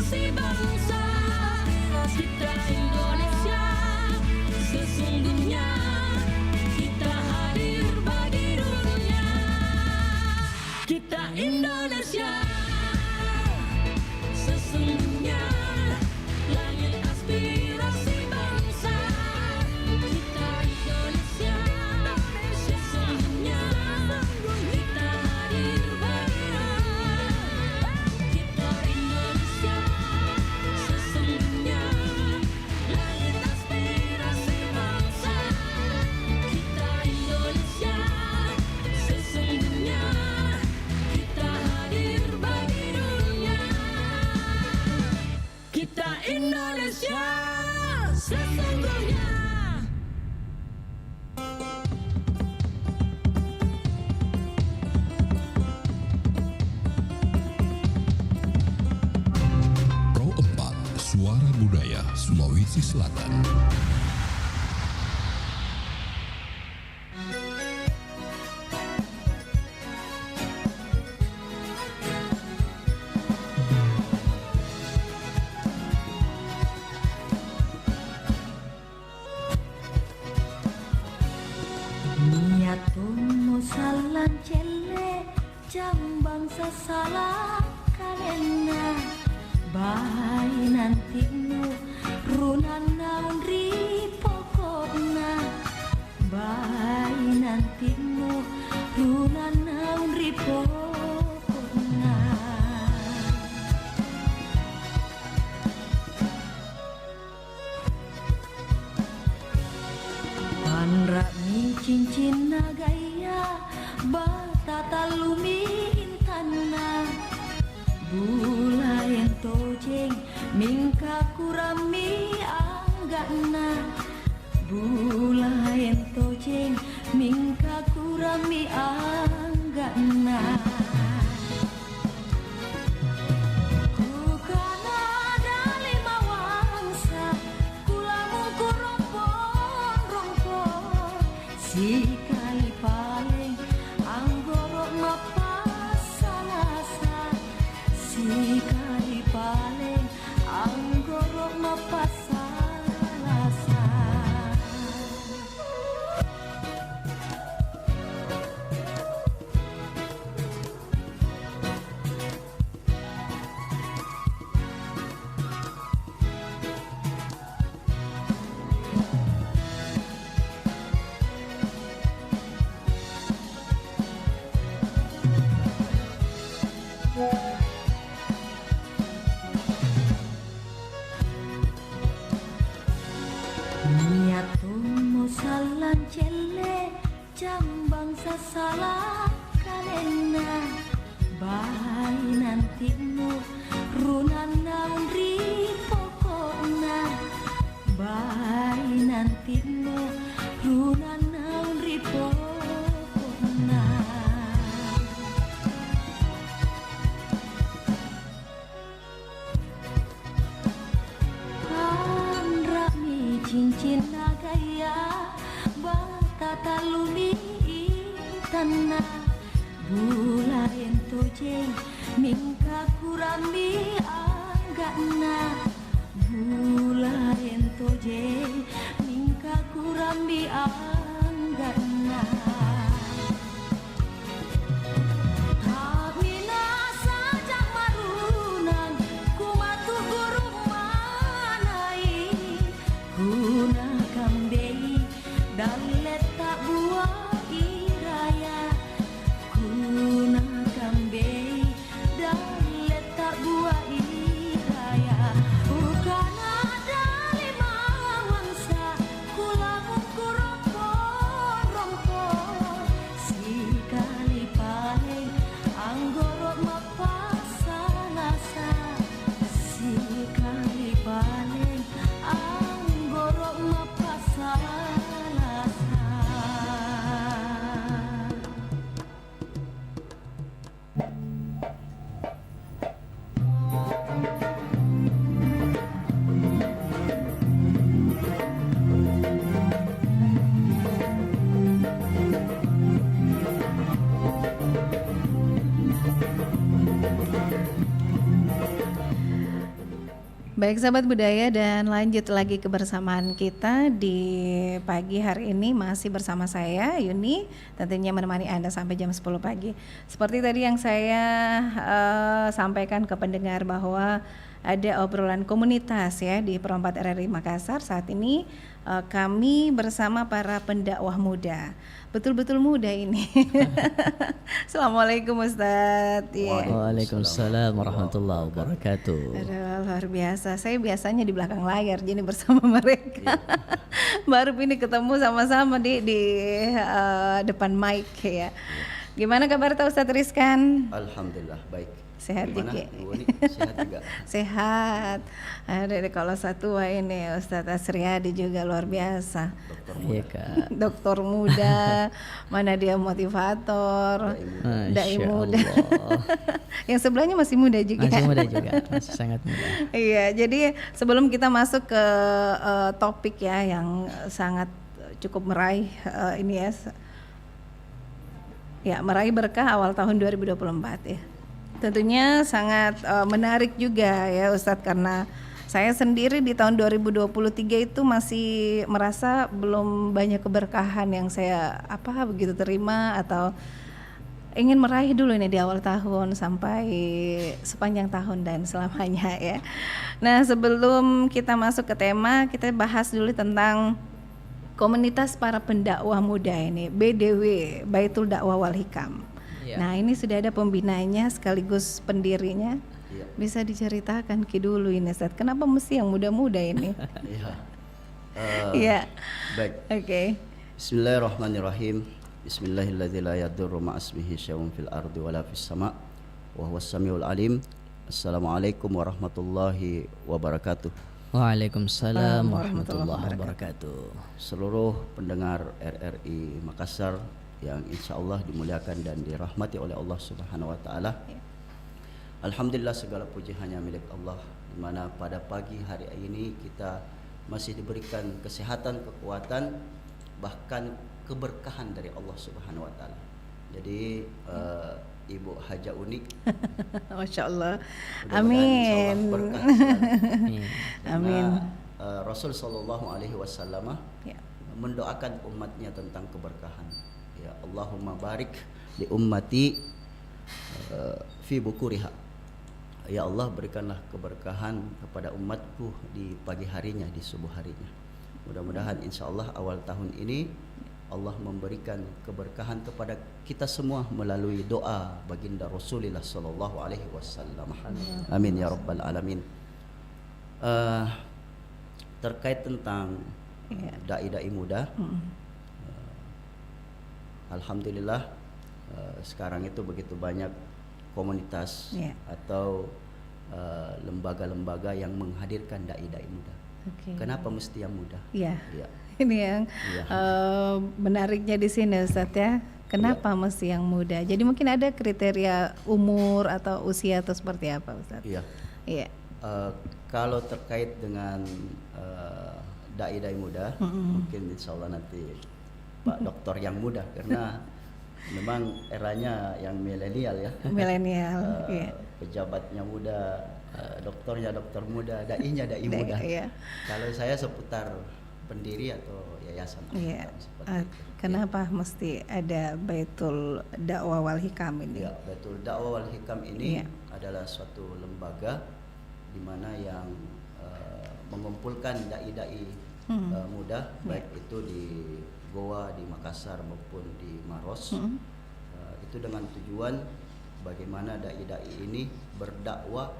aspirasi bangsa kita Indonesia. Sesungguhnya kita hadir bagi dunia. Kita Indonesia. Sesungguhnya langit aspirasi bangsa kita Indonesia. Sesungguhnya kita hadir bagi dunia. Kita Indonesia. Sesungguhnya langit aspirasi bangsa kita Indonesia. Sesungguhnya kita hadir bagi dunia. Kita Indonesia. Sesungguhnya. Pro 4 Suara Budaya Sulawesi Selatan. Niat tomo salan cele jam bangsa salah kalena bayi nantimu runan naun ri pokokna bayi nantimu runan naun ri pokokna. Panra mi cincin nagaya batata lumi intana bulayan tojeng mingka kurami anggana bulayan tojeng mingka kurami anggana. Kukana dali mawangsa kulamun kurompon-rompon sikali paling anggorok mapasalasa sikali paling anggorok mapasalasa. Niat tomo salan cele jam bangsa salah kalena bayi nantimu runan naun ri pokokna bayi nantimu runan naun ri pokokna. Panra mi cincin nagaya batata lumi intana bulayan tojeng mingka kurami anggana bulayan tojeng mingka kurami anggana. Kamina saja marunan kumatu guru manai guna kambei dan letak buah iraya guna kambei dan letak buah iraya. Bukan ada lima mangsa kulamun kuropo Baik sahabat budaya, dan lanjut lagi kebersamaan kita di pagi hari ini masih bersama saya Yuni, tentunya menemani Anda sampai jam 10 pagi. Seperti tadi yang saya sampaikan ke pendengar bahwa ada obrolan komunitas ya di Perempat RRI Makassar. Saat ini kami bersama para pendakwah muda. Betul-betul muda ini. Assalamualaikum Ustadz. Ya. Waalaikumsalam warahmatullahi wabarakatuh. Aduh, luar biasa. Saya biasanya di belakang layar, jadi bersama mereka. Baru ini ketemu sama-sama di depan mic ya. Gimana kabar Ustadz Rizkan? Alhamdulillah baik. Sehat Gimana? Diki? Bu Uni, sehat juga. Sehat. Ada kalau satu ini Ustadz Asriyadi juga luar biasa. Iya Kak. Dokter muda, mana dia motivator, dai Masya muda. Allah. Yang sebelahnya masih muda juga. Masih muda juga, masih sangat muda. Iya, jadi sebelum kita masuk ke topik ya yang sangat cukup meraih ini ya meraih berkah awal tahun 2024 ya. Tentunya sangat menarik juga ya Ustadz, karena saya sendiri di tahun 2023 itu masih merasa belum banyak keberkahan yang saya begitu terima atau ingin meraih dulu ini di awal tahun sampai sepanjang tahun dan selamanya ya. Nah, sebelum kita masuk ke tema, kita bahas dulu tentang komunitas para pendakwah muda ini, BDW, Baitul Dakwah Wal Hikam. Ya. Nah, ini sudah ada pembinanya sekaligus pendirinya. Ya. Bisa diceritakan Ki dulu ini Ustadz, kenapa mesti yang muda-muda ini? Iya. Iya. Baik. Oke. Bismillahirrahmanirrahim. Bismillahirrahmanirrahim. La yadurru ma'asmihi syai'un fil ardi wala fis sama' wa huwas samiul alim. Assalamualaikum warahmatullahi wabarakatuh. Waalaikumsalam warahmatullahi wabarakatuh. Seluruh pendengar RRI Makassar yang insya Allah dimuliakan dan dirahmati oleh Allah Subhanahu wa Ta'ala. Alhamdulillah, segala puji hanya milik Allah, di mana pada pagi hari ini kita masih diberikan kesehatan, kekuatan, bahkan keberkahan dari Allah Subhanahu wa Ta'ala. Jadi Ibu Haja Unik, Masya Allah. mudah-mudahan Amin. insya Allah berkah selalu. Amin. Karena, Rasul Sallallahu Alaihi Wasallam Ya. mendoakan umatnya tentang keberkahan. Ya Allahumma barik li ummati fi bukuriha. Ya Allah, berikanlah keberkahan kepada umatku di pagi harinya, di subuh harinya. Mudah-mudahan insya Allah awal tahun ini Allah memberikan keberkahan kepada kita semua melalui doa baginda Rasulullah Sallallahu Alaihi Wasallam. Amin ya rabbal alamin. Terkait tentang dai-dai muda, alhamdulillah sekarang itu begitu banyak komunitas atau lembaga-lembaga yang menghadirkan dai-dai muda. Oke. Kenapa mesti yang muda? Iya. Ya. Ini yang Iya. menariknya di sini Ustadz ya. Kenapa mesti yang muda? Jadi mungkin ada kriteria umur atau usia atau seperti apa Ustadz? Iya. Iya. Kalau terkait dengan dai-dai muda, mungkin insya Allah nanti Pak Doktor yang muda, karena memang eranya yang milenial ya. Milenial. Iya. Pejabatnya muda, dokternya dokter muda, dai-nya dai muda. Iya. Kalau saya seputar pendiri atau yayasan. Iya. Seperti itu. Kenapa mesti ada Baitul Dakwah Wal Hikam ini? Ya, Baitul Dakwah Wal Hikam ini Iya. adalah suatu lembaga di mana yang mengumpulkan dai-dai muda, baik itu di Goa, di Makassar maupun di Maros. Itu dengan tujuan bagaimana dai-dai ini berdakwah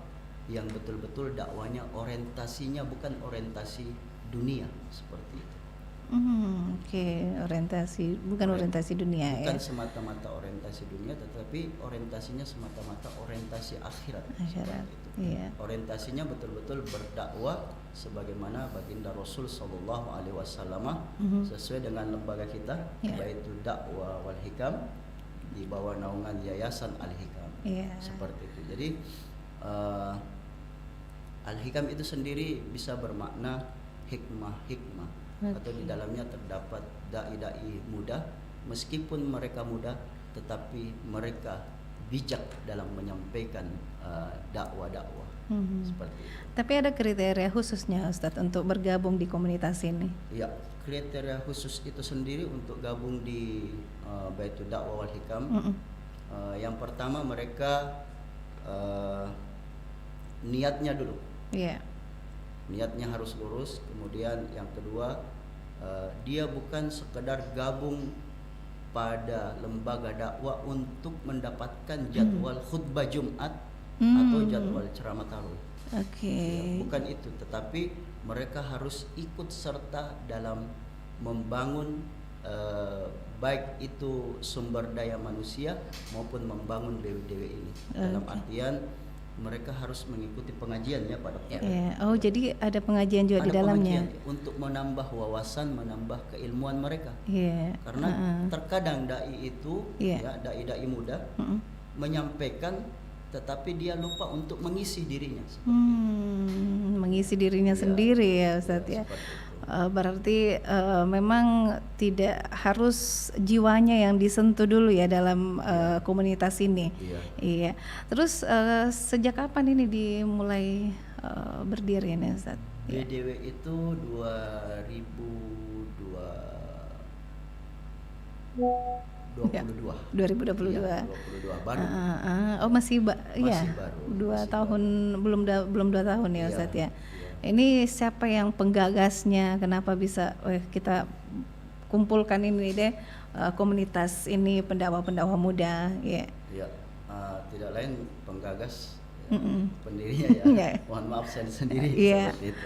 yang betul-betul dakwanya orientasinya bukan orientasi dunia seperti itu. Oke, orientasi bukan orientasi dunia Bukan ya. semata-mata orientasi dunia, tetapi orientasinya semata-mata orientasi akhirat. Akhirat, Seperti itu. iya. Orientasinya betul-betul berdakwah sebagaimana baginda Rasul Sallallahu Alaihi Wasallam sesuai dengan lembaga kita, Iya. yaitu Dakwah Wal Hikam di bawah naungan Yayasan Al Hikam. Iya. Seperti itu. Jadi Al Hikam itu sendiri bisa bermakna hikmah-hikmah. Atau di dalamnya terdapat dai-dai muda, meskipun mereka muda tetapi mereka bijak dalam menyampaikan dakwah-dakwah. Seperti itu. Tapi ada kriteria khususnya Ustadz untuk bergabung di komunitas ini? Ya, kriteria khusus itu sendiri untuk gabung di Baitul Dakwah wal Hikam. Yang pertama mereka niatnya dulu. Iya. Niatnya harus lurus. Kemudian yang kedua, dia bukan sekedar gabung pada lembaga dakwah untuk mendapatkan jadwal khutbah Jumat atau jadwal ceramah tarawih. Oke. Ya, bukan itu, tetapi mereka harus ikut serta dalam membangun baik itu sumber daya manusia maupun membangun dewi-dewi ini. Dalam artian mereka harus mengikuti pengajian ya Pak Dokter. Iya. Oh, jadi ada pengajian juga di dalamnya. Pengajian untuk menambah wawasan, menambah keilmuan mereka. Iya. Karena terkadang dai itu ya dai-dai muda menyampaikan tetapi dia lupa untuk mengisi dirinya. Mengisi dirinya sendiri ya Ustadz ya. Berarti memang tidak harus jiwanya yang disentuh dulu ya dalam komunitas ini. Iya. Terus sejak kapan ini dimulai berdiri ini Ustadz? BDW itu 2022 baru. Oh masih Masih ya baru, 2 tahun belum 2 tahun ya Ustadz ya. Ini siapa yang penggagasnya? Kenapa bisa kita kumpulkan ini deh komunitas ini pendakwah muda ya? Ya, tidak lain penggagas pendirinya ya. Mohon maaf saya sendiri seperti itu.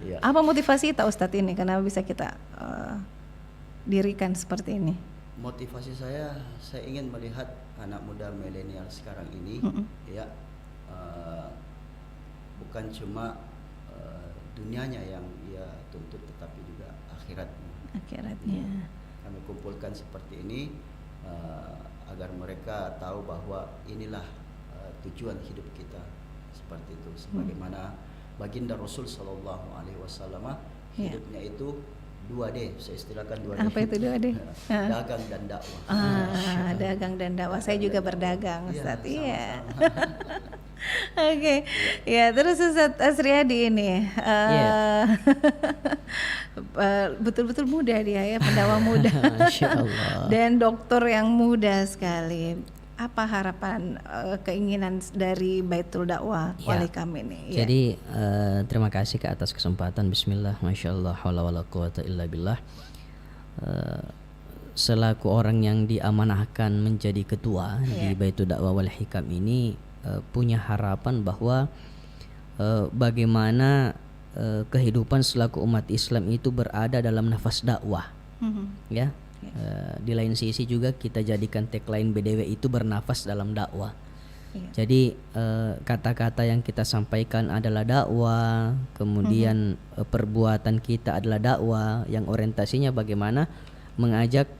Ya. Apa motivasi kita Ustadz ini? Kenapa bisa kita dirikan seperti ini? Motivasi saya ingin melihat anak muda milenial sekarang ini ya bukan cuma dunianya yang ia tuntut tetapi juga akhiratnya. Kami kumpulkan seperti ini agar mereka tahu bahwa inilah tujuan hidup kita seperti itu. Sebagaimana baginda Rasul Shallallahu Alaihi Wasallam hidupnya itu 2D, saya istilahkan 2D. Apa itu 2D? Dagang dan dakwah. Dagang dan dakwah. Saya juga berdagang, Ustaz. Iya. Sama-sama. Oke. Ya, terus Ustaz Asriyadi ini betul-betul muda dia ya, pendakwah muda. Masya Allah. Dan dokter yang muda sekali. Apa harapan keinginan dari Baitul Dakwah wal Hikam ini? Jadi terima kasih ke atas kesempatan. Bismillah, Masya Allah, haula wala quwata illa billah. Selaku orang yang diamanahkan menjadi ketua di Baitul Dakwah wal Hikam ini, punya harapan bahwa bagaimana kehidupan selaku umat Islam itu berada dalam nafas dakwah, ya. Di lain sisi juga kita jadikan tagline BDW itu bernafas dalam dakwah. Jadi kata-kata yang kita sampaikan adalah dakwah, kemudian perbuatan kita adalah dakwah yang orientasinya bagaimana mengajak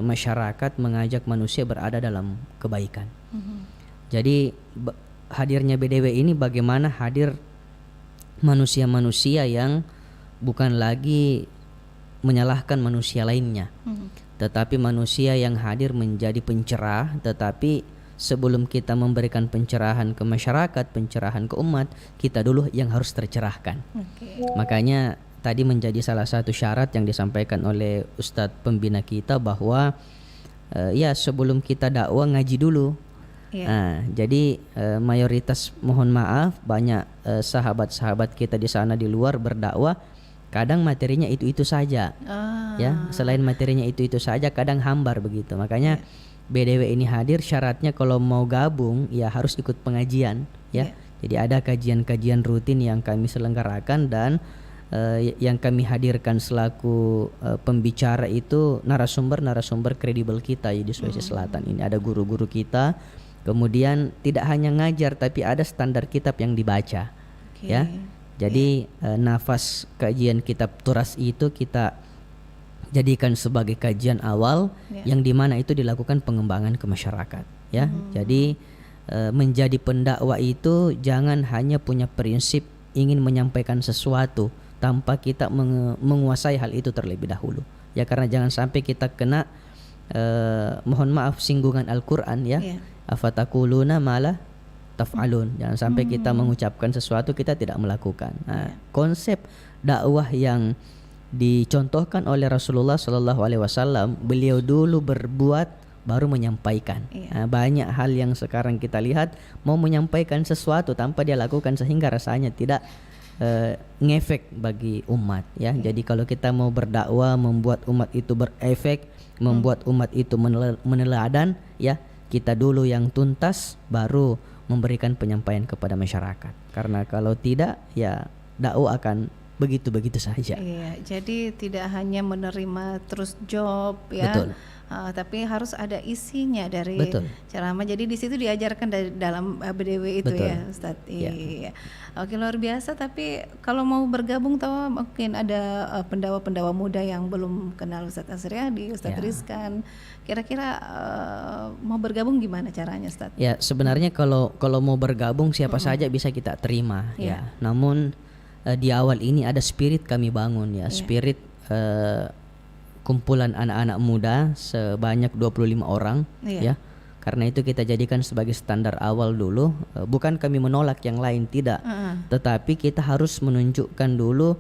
masyarakat, mengajak manusia berada dalam kebaikan. Jadi hadirnya BDW ini bagaimana hadir manusia-manusia yang bukan lagi menyalahkan manusia lainnya, tetapi manusia yang hadir menjadi pencerah. Tetapi sebelum kita memberikan pencerahan ke masyarakat, pencerahan ke umat, kita dulu yang harus tercerahkan. Makanya tadi menjadi salah satu syarat yang disampaikan oleh Ustadz pembina kita bahwa ya sebelum kita dakwah ngaji dulu. Jadi mayoritas mohon maaf banyak sahabat-sahabat kita di sana di luar berdakwah, kadang materinya itu saja, ya. Selain materinya itu saja, kadang hambar begitu. Makanya BDW ini hadir, syaratnya kalau mau gabung ya harus ikut pengajian, ya. Jadi ada kajian-kajian rutin yang kami selenggarakan dan yang kami hadirkan selaku pembicara itu narasumber kredibel kita di Sulawesi Selatan ini. Ada guru-guru kita, kemudian tidak hanya ngajar tapi ada standar kitab yang dibaca, ya. Jadi nafas kajian kitab turas itu kita jadikan sebagai kajian awal yang dimana itu dilakukan pengembangan ke masyarakat, ya. Jadi menjadi pendakwah itu jangan hanya punya prinsip ingin menyampaikan sesuatu tanpa kita menguasai hal itu terlebih dahulu, ya. Karena jangan sampai kita kena mohon maaf singgungan Al-Quran, ya. Afatakuluna malah taf'alun. Jangan sampai kita mengucapkan sesuatu kita tidak melakukan. Nah, konsep dakwah yang dicontohkan oleh Rasulullah Shallallahu Alaihi Wasallam, beliau dulu berbuat baru menyampaikan. Banyak hal yang sekarang kita lihat mau menyampaikan sesuatu tanpa dia lakukan sehingga rasanya tidak ngefek bagi umat ya. Jadi kalau kita mau berdakwah membuat umat itu berefek, membuat umat itu meneladan ya, kita dulu yang tuntas baru memberikan penyampaian kepada masyarakat. Karena kalau tidak ya dakwah akan begitu-begitu saja. Iya, jadi tidak hanya menerima terus job ya. Betul. Tapi harus ada isinya dari Betul. ceramah. Jadi di situ diajarkan dari dalam BDW itu Betul. ya, Ustadz. Iya. Iya. Oke, luar biasa. Tapi kalau mau bergabung, tahu mungkin ada pendawa-pendawa muda yang belum kenal Ustadz Asriadi, Ustadz Ya. Rizkan. Kira-kira mau bergabung gimana caranya, Ustadz? Ya sebenarnya kalau mau bergabung siapa saja bisa kita terima Iya. ya. Namun di awal ini ada spirit kami bangun ya, spirit kumpulan anak-anak muda sebanyak 25 orang Iya. ya. Karena itu kita jadikan sebagai standar awal dulu. Bukan kami menolak yang lain, tidak. Tetapi kita harus menunjukkan dulu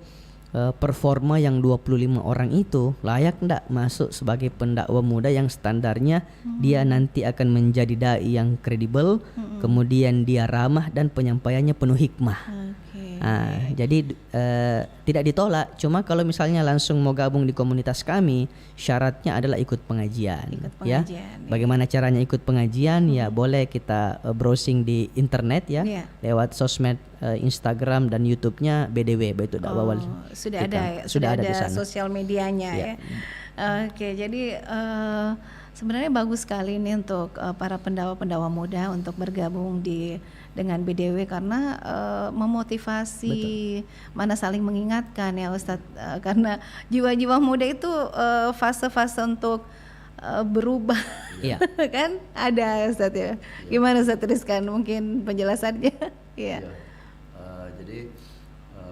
performa yang 25 orang itu layak ndak masuk sebagai pendakwa muda yang standarnya dia nanti akan menjadi dai yang kredibel, kemudian dia ramah dan penyampaiannya penuh hikmah. Jadi tidak ditolak. Cuma kalau misalnya langsung mau gabung di komunitas kami, syaratnya adalah ikut pengajian. Ya. Bagaimana caranya ikut pengajian? Ya boleh kita browsing di internet ya, lewat sosmed Instagram dan YouTube-nya BDW, Baitul Dakwah Wal. Sudah kita. ada ya, Sudah ada di sana. sosial medianya ya. Oke, jadi sebenarnya bagus sekali ini untuk para pendawa-pendawa muda untuk bergabung dengan BDW karena memotivasi, mana saling mengingatkan ya Ustadz. Karena jiwa-jiwa muda itu fase-fase untuk berubah, Iya. kan ada Ustadz ya. Gimana Ustadz Rizkan mungkin penjelasannya? Iya. Jadi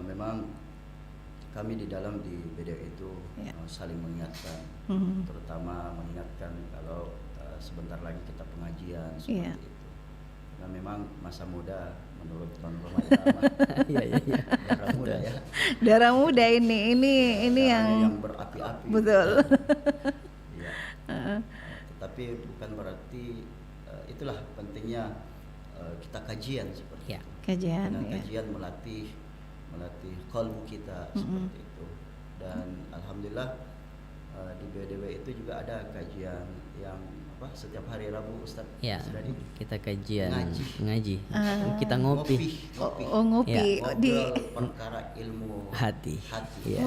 memang kami di dalam di BDW itu saling mengingatkan, terutama mengingatkan kalau sebentar lagi kita pengajian seperti itu. Karena memang masa muda menurut Bang Roma darah muda ya. Darah muda ini yang berapi-api. betul. Iya. Tetapi bukan berarti itulah pentingnya kita kajian seperti itu. Kajian. Dengan kajian melatih qalbu kita seperti itu. Dan alhamdulillah di BDW itu juga ada kajian yang setiap hari Rabu Ustaz. Ya, Asriadi. kita kajian ngaji. Ah. Kita ngopi. Ngopi Ngobrol di perkara ilmu Hati. Ya.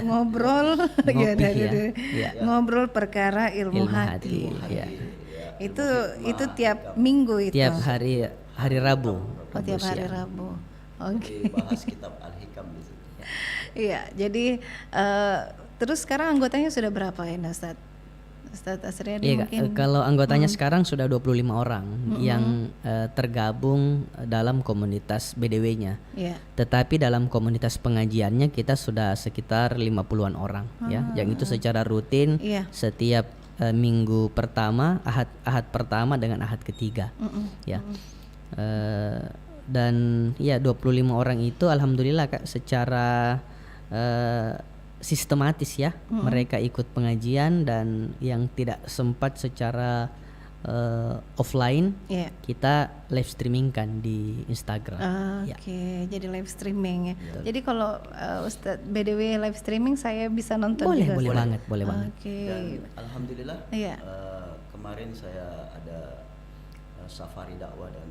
ngobrol Ngopi ya. ya. Ngobrol perkara ilmu hati. Ya. Itu tiap minggu itu. Tiap hari Rabu. Tiap hari siang. Rabu. Oke. Bahas kitab Al-Hikam di situ. Iya, jadi terus sekarang anggotanya sudah berapa ya Ustadz Asriadi Iya, mungkin? kalau anggotanya sekarang sudah 25 orang yang tergabung dalam komunitas BDW-nya. Iya. Tetapi dalam komunitas pengajiannya kita sudah sekitar 50-an orang ya. Yang itu secara rutin setiap minggu pertama, ahad pertama dengan ahad ketiga. Ya. Dan ya 25 orang itu alhamdulillah Kak, secara sistematis ya mereka ikut pengajian, dan yang tidak sempat secara offline kita live streaming kan di Instagram. Oke, jadi live streaming ya. Jadi kalau Ustadz BDW live streaming saya bisa nonton juga? Boleh banget. Oke. Dan alhamdulillah kemarin saya ada safari dakwah dan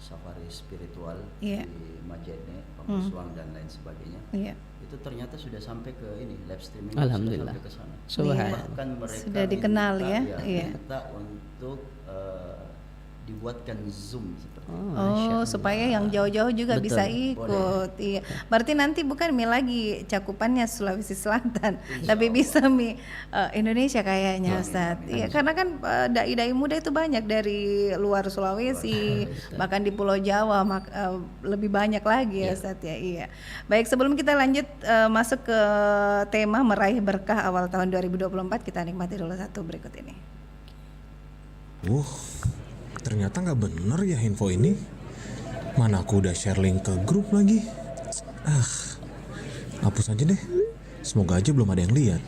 safari spiritual di Majene, Pamusuang dan lain sebagainya. Itu ternyata sudah sampai ke ini live streaming. Alhamdulillah. Sudah sampai ke sana. Subhanallah. Bahkan mereka Sudah dikenal minta untuk dibuatkan Zoom seperti itu. Supaya yang jauh-jauh juga Betul. bisa ikut. Iya. Berarti nanti bukan lagi cakupannya Sulawesi Selatan, tapi bisa Indonesia kayaknya Ustadz. Iya, karena kan dai-dai muda itu banyak dari luar Sulawesi, bahkan di Pulau Jawa lebih banyak lagi ya Ustadz ya. Iya. Baik, sebelum kita lanjut masuk ke tema meraih berkah awal tahun 2024, kita nikmati dulu satu berikut ini. ternyata nggak bener ya info ini. Mana aku udah share link ke grup lagi. Hapus aja deh. Semoga aja belum ada yang lihat.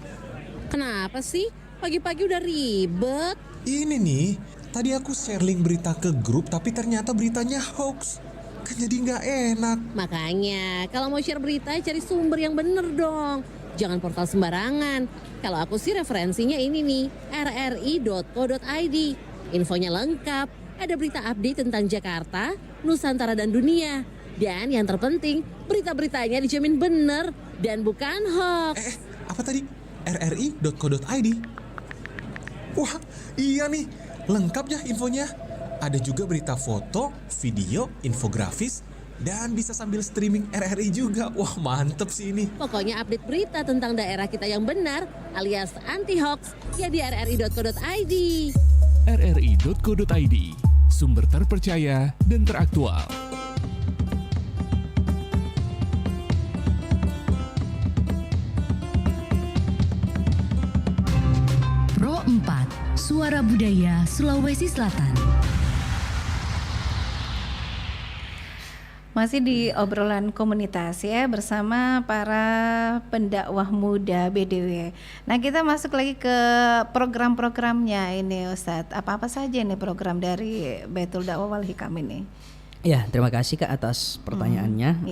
Kenapa sih? Pagi-pagi udah ribet. Ini nih, tadi aku share link berita ke grup tapi ternyata beritanya hoax. Kan jadi nggak enak. Makanya kalau mau share berita cari sumber yang bener dong. Jangan portal sembarangan. Kalau aku sih referensinya ini nih, rri.co.id. Infonya lengkap, ada berita update tentang Jakarta, Nusantara dan dunia. Dan yang terpenting, berita-beritanya dijamin bener dan bukan hoax. Apa tadi? rri.co.id. Wah, iya nih, lengkap ya infonya. Ada juga berita foto, video, infografis, dan bisa sambil streaming RRI juga. Wah, mantep sih ini. Pokoknya update berita tentang daerah kita yang benar alias anti hoax ya di rri.co.id. rri.co.id, sumber terpercaya dan teraktual. Pro 4, Suara Budaya Sulawesi Selatan. Masih di obrolan komunitas ya bersama para pendakwah muda BDW. Nah, kita masuk lagi ke program-programnya ini Ustadz. Apa-apa saja nih program dari Baitul Dakwah Wal Hikam ini? Ya, terima kasih Kak atas pertanyaannya.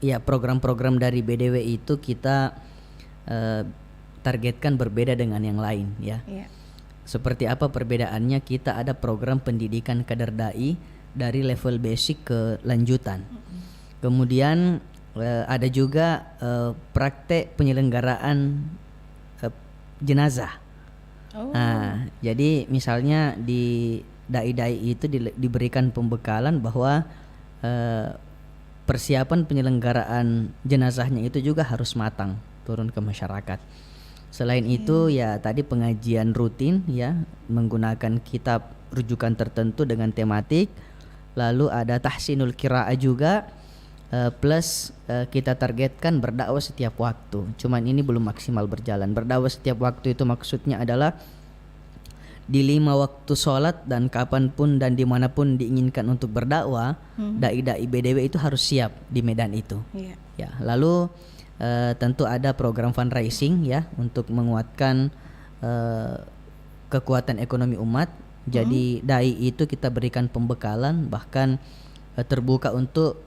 Ya, program-program dari BDW itu kita targetkan berbeda dengan yang lain ya. Seperti apa perbedaannya? Kita ada program pendidikan kader dai dari level basic ke lanjutan. Kemudian ada juga praktek penyelenggaraan jenazah. Nah, jadi misalnya di dai-dai itu diberikan pembekalan bahwa persiapan penyelenggaraan jenazahnya itu juga harus matang, turun ke masyarakat. Selain itu ya tadi pengajian rutin ya menggunakan kitab rujukan tertentu dengan tematik. Lalu ada tahsinul qiraah juga plus kita targetkan berdakwah setiap waktu. Cuman ini belum maksimal berjalan. Berdakwah setiap waktu itu maksudnya adalah di 5 waktu sholat dan kapanpun dan dimanapun diinginkan untuk berdakwah, dai-dai BDW itu harus siap di medan itu. Ya, lalu tentu ada program fundraising ya untuk menguatkan kekuatan ekonomi umat. Jadi dai itu kita berikan pembekalan bahkan terbuka untuk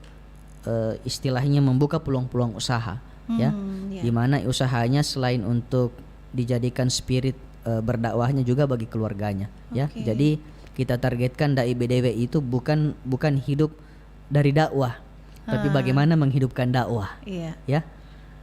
istilahnya membuka peluang-peluang usaha ya. Di mana usahanya selain untuk dijadikan spirit berdakwahnya juga bagi keluarganya ya. Jadi kita targetkan dai BDW itu bukan hidup dari dakwah tapi bagaimana menghidupkan dakwah. Ya.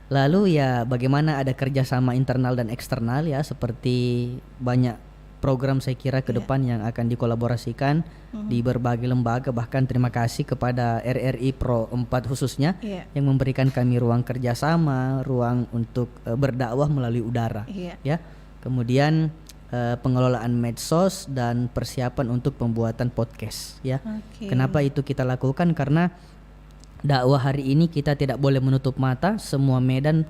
Lalu ya bagaimana ada kerjasama internal dan eksternal ya seperti banyak program saya kira ke depan yang akan dikolaborasikan di berbagai lembaga, bahkan terima kasih kepada RRI Pro 4 khususnya yang memberikan kami ruang kerjasama, ruang untuk berdakwah melalui udara ya. Kemudian pengelolaan medsos dan persiapan untuk pembuatan podcast ya. Kenapa itu kita lakukan? Karena dakwah hari ini kita tidak boleh menutup mata, semua medan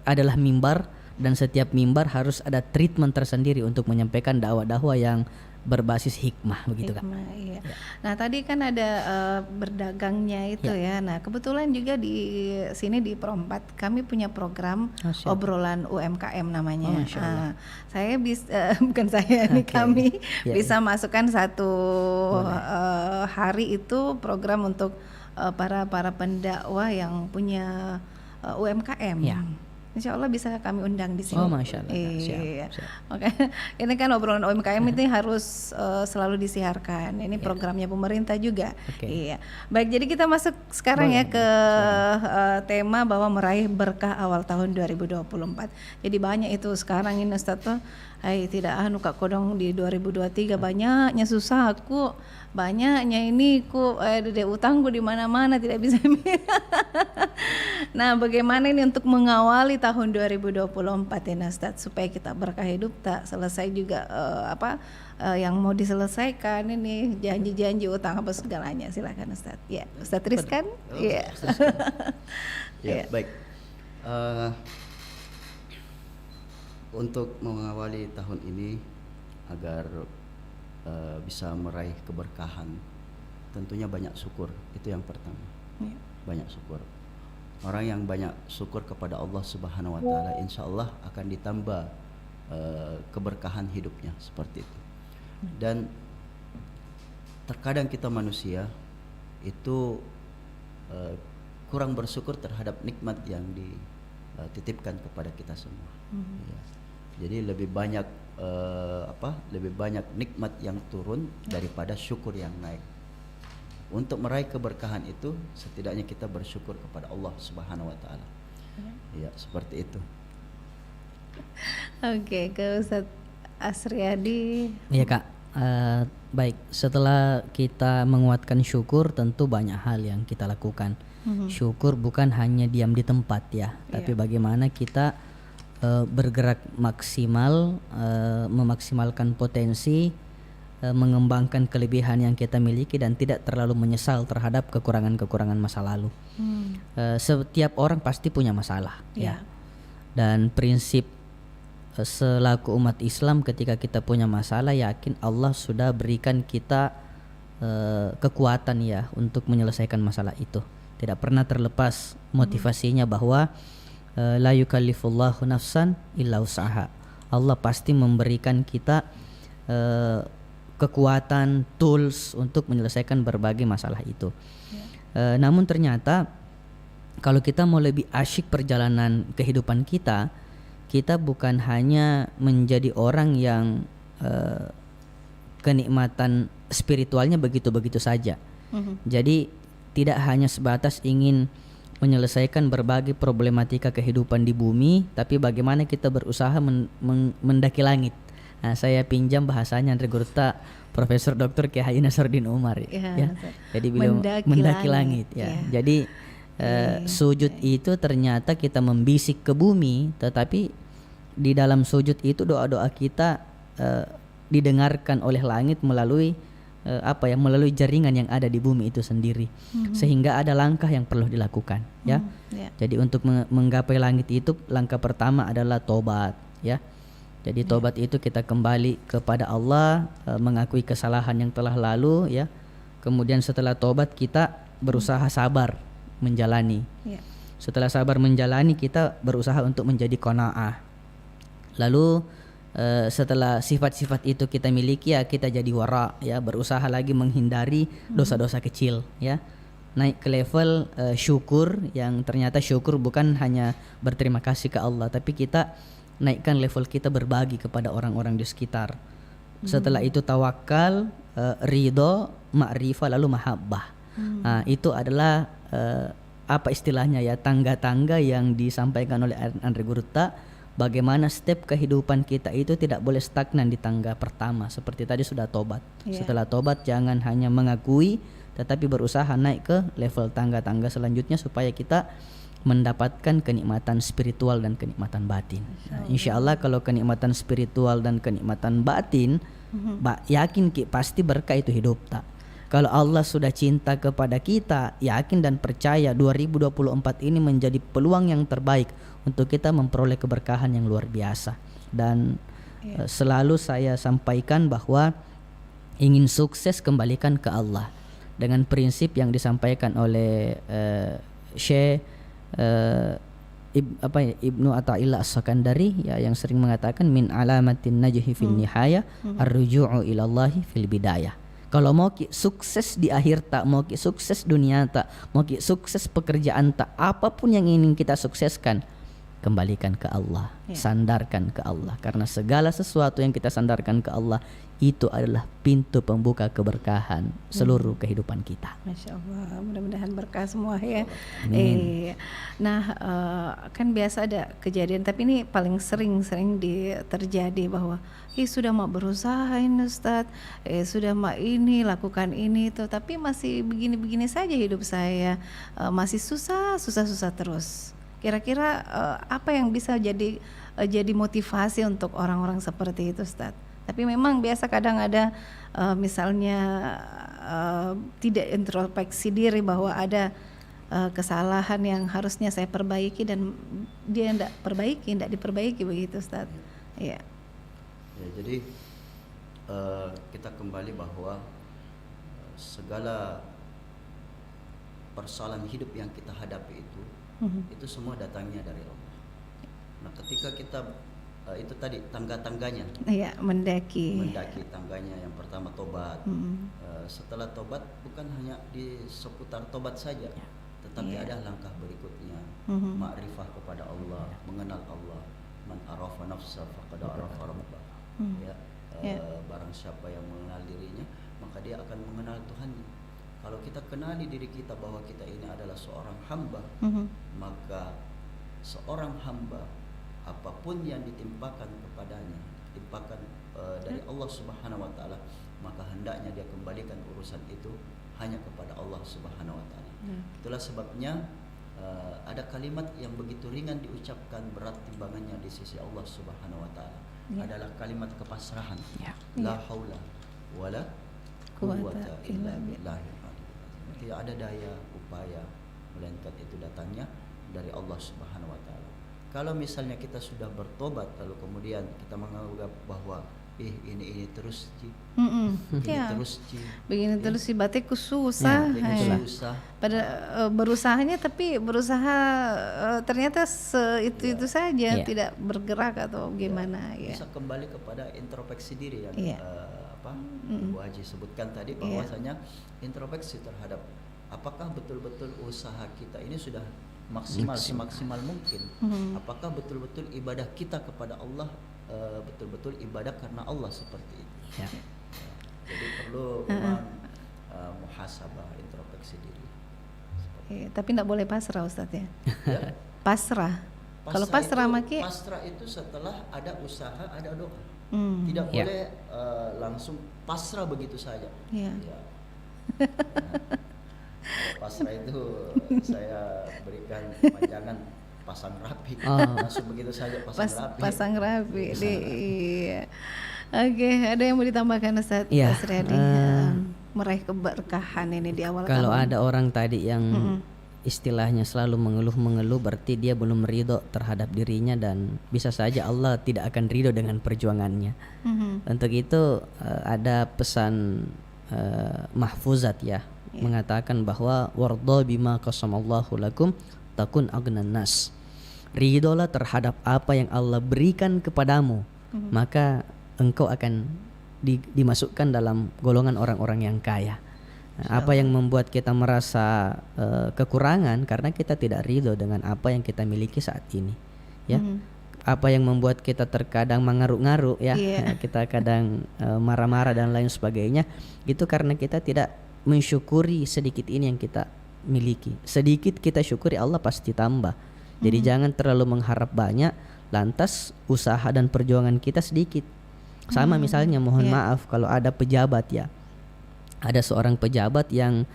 adalah mimbar. Dan setiap mimbar harus ada treatment tersendiri untuk menyampaikan dakwah-dakwah yang berbasis hikmah begitu kan. Iya. Nah, tadi kan ada berdagangnya itu ya. Nah, kebetulan juga di sini di Pro 4 kami punya program obrolan UMKM namanya. Saya bisa bukan saya ini kami bisa masukkan satu hari itu program untuk para pendakwah yang punya UMKM. Insya Allah bisa kami undang di sini. Oh, Masya Allah. Iya. Siap. Makanya ini kan obrolan UMKM ini harus selalu disiarkan. Ini programnya pemerintah juga. Iya. Baik, jadi kita masuk sekarang ke tema bahwa meraih berkah awal tahun 2024. Jadi banyak itu sekarang ini Ustaz tuh, tidak kak kodong di 2023 banyaknya susah aku. Banyaknya ini ada utangku di mana-mana tidak bisa. Nah, bagaimana ini untuk mengawali tahun 2024 ini Ustaz supaya kita berkah hidup tak selesai juga yang mau diselesaikan ini janji-janji utang apa segalanya. Silakan Ustaz. Ya, Ustaz Rizkan. Iya. Ya, baik. Untuk mengawali tahun ini agar bisa meraih keberkahan, tentunya banyak syukur. Itu yang pertama. Ya. Banyak syukur. Orang yang banyak syukur kepada Allah Subhanahu wa taala, insya Allah akan ditambah keberkahan hidupnya, seperti itu. Dan terkadang kita manusia itu kurang bersyukur terhadap nikmat yang dititipkan kepada kita semua. Ya. Jadi lebih banyak lebih banyak nikmat yang turun daripada syukur yang naik. Untuk meraih keberkahan itu setidaknya kita bersyukur kepada Allah Subhanahu wa taala. Ya, seperti itu. Oke, ke Ustadz Asriyadi. Iya Kak. Baik, setelah kita menguatkan syukur, tentu banyak hal yang kita lakukan. Syukur bukan hanya diam di tempat ya, tapi bagaimana kita bergerak maksimal, memaksimalkan potensi, mengembangkan kelebihan yang kita miliki dan tidak terlalu menyesal terhadap kekurangan-kekurangan masa lalu. Setiap orang pasti punya masalah ya. Dan prinsip selaku umat Islam, ketika kita punya masalah, yakin Allah sudah berikan kita kekuatan ya untuk menyelesaikan masalah itu. Tidak pernah terlepas motivasinya bahwa la yukallifullahu nafsan illa usaha. Allah pasti memberikan kita kekuatan, tools untuk menyelesaikan berbagai masalah itu. Namun ternyata kalau kita mau lebih asyik perjalanan kehidupan kita, kita bukan hanya menjadi orang yang kenikmatan spiritualnya begitu-begitu saja. Jadi tidak hanya sebatas ingin menyelesaikan berbagai problematika kehidupan di bumi, tapi bagaimana kita berusaha mendaki langit. Nah, saya pinjam bahasanya Andre Gurta Profesor Dr. Kiai Haji Nasruddin Umar ya. Jadi beliau mendaki langit ya. Jadi sujud itu ternyata kita membisik ke bumi, tetapi di dalam sujud itu doa-doa kita didengarkan oleh langit melalui melalui jaringan yang ada di bumi itu sendiri. Sehingga ada langkah yang perlu dilakukan ya. Jadi untuk menggapai langit itu langkah pertama adalah tobat ya. Jadi tobat itu kita kembali kepada Allah, mengakui kesalahan yang telah lalu ya. Kemudian setelah tobat kita berusaha sabar menjalani. Setelah sabar menjalani, kita berusaha untuk menjadi qanaah. Lalu setelah sifat-sifat itu kita miliki ya, kita jadi wara ya, berusaha lagi menghindari dosa-dosa kecil ya. Naik ke level syukur, yang ternyata syukur bukan hanya berterima kasih ke Allah, tapi kita naikkan level kita berbagi kepada orang-orang di sekitar. Setelah itu tawakal, ridho, ma'rifah, lalu mahabbah. Nah, itu adalah apa istilahnya ya, tangga-tangga yang disampaikan oleh Andre Gurta. Bagaimana step kehidupan kita itu tidak boleh stagnan di tangga pertama. Seperti tadi sudah tobat. Setelah tobat jangan hanya mengakui, tetapi berusaha naik ke level tangga-tangga selanjutnya supaya kita mendapatkan kenikmatan spiritual dan kenikmatan batin. Nah, insya Allah kalau kenikmatan spiritual dan kenikmatan batin, yakin pasti berkah itu hidup tak. Kalau Allah sudah cinta kepada kita, yakin dan percaya 2024 ini menjadi peluang yang terbaik untuk kita memperoleh keberkahan yang luar biasa. Dan selalu saya sampaikan bahwa ingin sukses kembalikan ke Allah dengan prinsip yang disampaikan oleh Syekh Ibnu Athaillah As-Sakandari ya, yang sering mengatakan min alamatin najhi fil nihaya ar-ruju'u ila Allah fil bidayah. Kalau mau sukses di akhir tak, mau sukses dunia tak, mau sukses pekerjaan tak, apapun yang ingin kita sukseskan, kembalikan ke Allah, sandarkan ke Allah, karena segala sesuatu yang kita sandarkan ke Allah itu adalah pintu pembuka keberkahan seluruh kehidupan kita. Masya Allah, mudah-mudahan berkah semua ya. Nah, kan biasa ada kejadian, tapi ini paling sering terjadi bahwa sudah mau berusaha ini Ustadz, sudah mau ini lakukan ini itu, tapi masih begini-begini saja hidup saya, masih susah terus. Kira-kira apa yang bisa jadi motivasi untuk orang-orang seperti itu Ustadz? Tapi memang biasa kadang ada misalnya tidak introspeksi diri bahwa ada kesalahan yang harusnya saya perbaiki dan dia tidak diperbaiki begitu Ustadz. Iya. Ya, jadi kita kembali bahwa segala persoalan hidup yang kita hadapi itu semua datangnya dari Allah. Nah, ketika kita itu tadi tangga-tangganya, Iya, mendaki. tangganya, yang pertama tobat. Setelah tobat bukan hanya di seputar tobat saja, tetapi ada langkah berikutnya, makrifah kepada Allah, mengenal Allah. Man arafa nafsa faqad arafa rabbah. Barang siapa yang mengenal dirinya, maka dia akan mengenal Tuhannya. Kalau kita kenali diri kita bahwa kita ini adalah seorang hamba, maka seorang hamba apapun yang ditimpakan kepadanya, ditimpakan dari Allah Subhanahu wa taala, maka hendaknya dia kembalikan urusan itu hanya kepada Allah Subhanahu wa taala. Itulah sebabnya ada kalimat yang begitu ringan diucapkan, berat timbangannya di sisi Allah Subhanahu wa taala. Adalah kalimat kepasrahan. La haula wala quwwata illa billahil aliyyil azim. Tidak ada daya upaya melainkan itu datangnya dari Allah Subhanahu wa taala. Kalau misalnya kita sudah bertobat lalu kemudian kita menganggap bahwa ini terus Ci. Terus Ci. Begini terus si batikku susah. Susah. Pada berusahanya tapi berusaha ternyata itu saja, tidak bergerak atau gimana ya. Bisa kembali kepada introspeksi diri yang Ibu Haji sebutkan tadi, bahwasanya introspeksi terhadap apakah betul-betul usaha kita ini sudah semaksimal mungkin. Apakah betul-betul ibadah kita kepada Allah betul-betul ibadah karena Allah seperti itu. Jadi perlu memang muhasabah, introspeksi diri. Tapi tidak boleh pasrah Ustadz ya. Pasrah. Kalau pasrah pasrah itu setelah ada usaha, ada doa. Tidak boleh langsung pasrah begitu saja. Pasrah itu saya berikan panjangan pasang rapi, langsung begitu saja pasang rapi. Iya. Oke, ada yang mau ditambahkan Ustaz? Mas Riyadi, meraih keberkahan ini di awal kalau tahun. ada orang tadi yang istilahnya selalu mengeluh, berarti dia belum ridho terhadap dirinya, dan bisa saja Allah tidak akan ridho dengan perjuangannya. Untuk itu ada pesan mahfuzat mengatakan bahwa warda bima qasamallahu lakum takun agnan nas. Ridholah terhadap apa yang Allah berikan kepadamu, maka engkau akan dimasukkan dalam golongan orang-orang yang kaya. Apa yang membuat kita merasa kekurangan karena kita tidak ridho dengan apa yang kita miliki saat ini, apa yang membuat kita terkadang mengaruk-ngaruk kita kadang marah-marah dan lain sebagainya, itu karena kita tidak mensyukuri sedikit ini yang kita miliki. Sedikit kita syukuri, Allah pasti tambah. Jadi jangan terlalu mengharap banyak lantas usaha dan perjuangan kita sedikit. Sama misalnya mohon maaf kalau ada pejabat ada seorang pejabat yang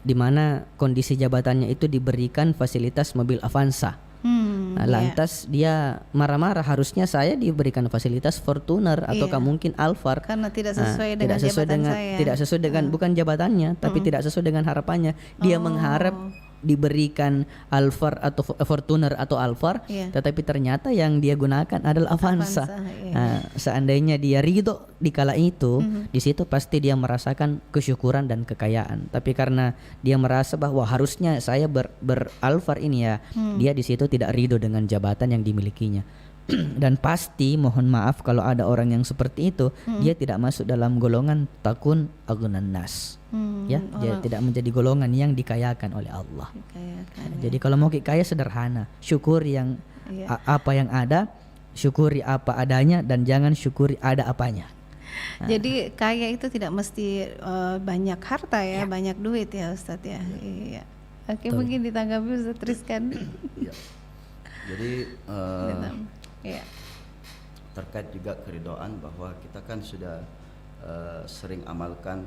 di mana kondisi jabatannya itu diberikan fasilitas mobil Avanza. Lantas dia marah-marah, harusnya saya diberikan fasilitas Fortuner atau mungkin Alphard karena tidak sesuai dengan jabatan saya. Tidak sesuai dengan bukan jabatannya, tapi tidak sesuai dengan harapannya. Dia mengharap diberikan Alphard atau Fortuner atau Alphard, tetapi ternyata yang dia gunakan adalah Avanza. Seandainya dia ridho di kala itu, di situ pasti dia merasakan kesyukuran dan kekayaan. Tapi karena dia merasa bahwa harusnya saya ber-Alphard ini dia di situ tidak ridho dengan jabatan yang dimilikinya. Dan pasti mohon maaf kalau ada orang yang seperti itu, dia tidak masuk dalam golongan takun agunan nas. Dia tidak menjadi golongan yang dikayakan oleh Allah. Jadi kalau mau kaya sederhana, syukuri yang apa yang ada, syukuri apa adanya, dan jangan syukuri ada apanya. Jadi kaya itu tidak mesti banyak harta banyak duit Ustadz Iya. Oke, mungkin ditanggapi Ustadz Rizkan. Jadi terkait juga keridoan, bahwa kita kan sudah sering amalkan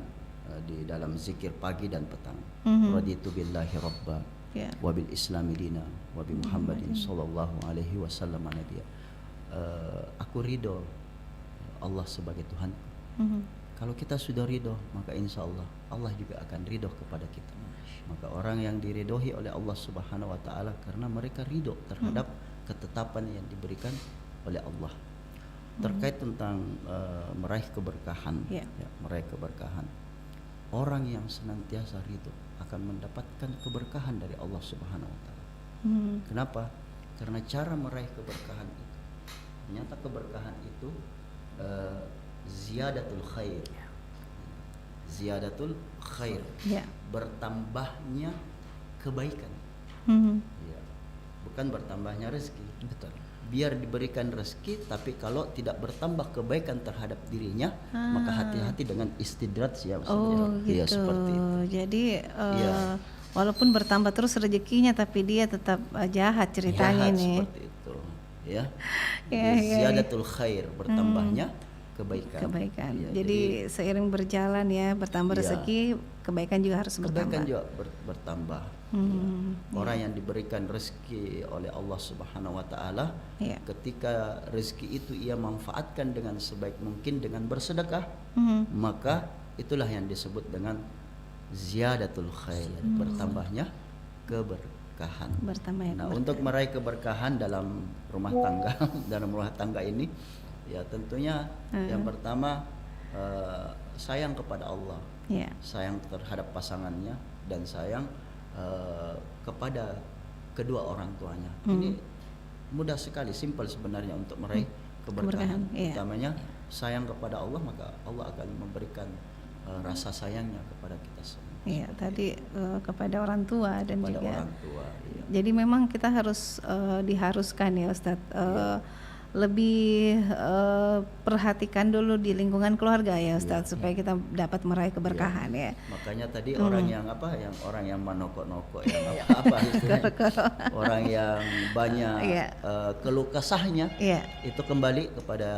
di dalam zikir pagi dan petang. Raditu billahi rabba wa bil islami dina wa bi Muhammadin sallallahu alaihi wasallam nabiyya. Aku ridho Allah sebagai Tuhanku. Kalau kita sudah ridho, maka insya Allah juga akan ridho kepada kita. Maka orang yang diridhoi oleh Allah Subhanahu wa taala karena mereka ridho terhadap ketetapan yang diberikan oleh Allah. terkait tentang meraih keberkahan, Ya. ya, meraih keberkahan. Orang yang senantiasa ridho akan mendapatkan keberkahan dari Allah Subhanahu wa taala. Kenapa? Karena cara meraih keberkahan itu, ternyata keberkahan itu ziyadatul khair. Ziyadatul khair. Ya. Bertambahnya kebaikan. Ya. Bukan bertambahnya rezeki. Betul. Biar diberikan rezeki, tapi kalau tidak bertambah kebaikan terhadap dirinya, maka hati-hati dengan istidraj ya. Oh Ya, gitu. seperti itu. Jadi Iya. walaupun bertambah terus rezekinya, tapi dia tetap jahat ceritanya Jahat nih. seperti itu. Ya. Ya, Jadi ya, ziyadatul khair, bertambahnya kebaikan. Kebaikan. Iya, jadi seiring berjalan ya, bertambah Iya. rezeki, kebaikan juga harus kebaikan bertambah. juga bertambah. Ya. Orang yang diberikan rezeki oleh Allah Subhanahu wa taala, Iya. ketika rezeki itu ia manfaatkan dengan sebaik mungkin dengan bersedekah, maka itulah yang disebut dengan ziyadatul khair, bertambahnya keberkahan. Bertambahnya Nah, keberkahan. untuk meraih keberkahan dalam rumah tangga, dalam rumah tangga ini, ya tentunya yang pertama sayang kepada Allah, Ya. sayang terhadap pasangannya, dan sayang kepada kedua orang tuanya. Ini mudah sekali, simpel sebenarnya untuk meraih keberkahan. Keberkahan, iya. Utamanya sayang kepada Allah, maka Allah akan memberikan rasa sayangnya kepada kita semua. Iya, tadi kepada orang tua dan Kepada juga orang tua. Iya. jadi memang kita harus diharuskan ya Ustadz, lebih perhatikan dulu di lingkungan keluarga ya Ustadz, supaya kita dapat meraih keberkahan ya. Makanya tadi orang yang orang yang manokok-nokok, yang apa istilahnya, orang yang banyak Iya. keluh kesahnya, Iya. itu kembali kepada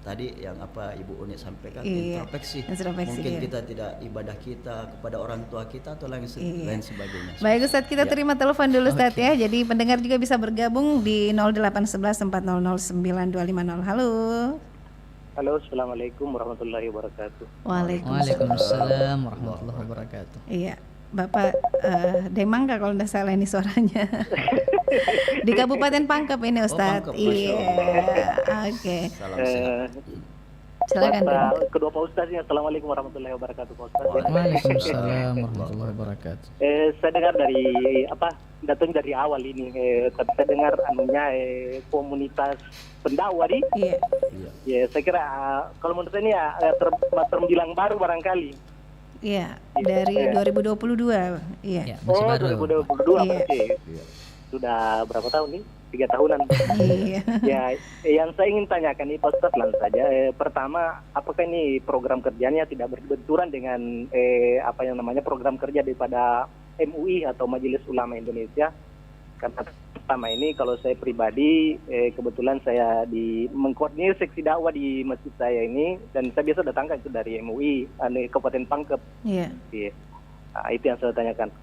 tadi yang Ibu Uni sampaikan, Iya, introspeksi. introspeksi, Mungkin iya. kita tidak ibadah kita kepada orang tua kita atau lain Iya. sebagainya. Baik Ustadz, kita Ya. terima telepon dulu Ustadz ya. Jadi pendengar juga bisa bergabung di 0811 400 9250. Halo. Halo, assalamualaikum warahmatullahi wabarakatuh. Waalaikumsalam warahmatullahi wabarakatuh. Iya, Bapak Demangka kalau tidak salah ini suaranya. Di Kabupaten Pangkep ini Ustadz. Pangkep, Masya Iya, oke. Salam sehat. Silakan. Bapak, kedua Pak Ustaznya, assalamualaikum warahmatullahi wabarakatuh Pak Ustaz. Waalaikumsalam warahmatullahi wabarakatuh. Saya dengar dari datang dari awal ini, tapi saya dengar komunitas pendakwah di. Iya. Ya, saya kira kalau menurut saya ini terbilang baru barangkali. Iya, dari 2022. Iya. Ya, masih baru. 2022 Iya. berarti. Sudah berapa tahun nih? 3 tahunan. Iya. Ya, yang saya ingin tanyakan nih Pak Ustadz langsung saja. Pertama, apakah ini program kerjanya tidak berbenturan dengan program kerja daripada MUI atau Majelis Ulama Indonesia? Karena pertama ini kalau saya pribadi, kebetulan saya mengkoordinir seksi dakwah di masjid saya ini, dan saya biasa datangkan itu dari MUI, Kabupaten Pangkep. Iya. Iya. Nah, itu yang saya tanyakan.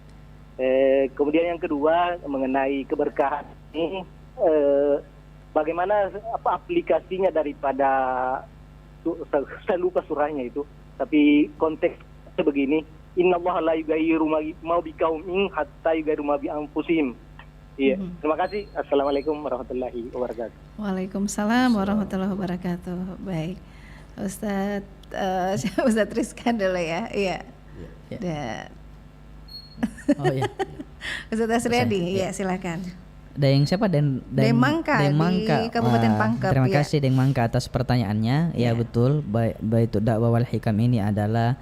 Kemudian yang kedua mengenai keberkahan ini, bagaimana aplikasinya daripada saya lupa surahnya itu, tapi konteksnya begini, innallaha la yughayyiru ma biqaumin hatta yughayyiru ma bi anfusihim. Iya, terima kasih. Assalamualaikum warahmatullahi wabarakatuh. Waalaikumsalam warahmatullahi wabarakatuh. Baik, Ustadz Ustadz Rizkan dulu ya. Iya. Dan Oh iya. Ustadz Asriadi, Iya. ya silakan. Deng siapa? Demangka di Kabupaten Pangkep. Terima ya. kasih Deng Mangka atas pertanyaannya. Ya betul, Baitul Dakwah wal Hikam ini adalah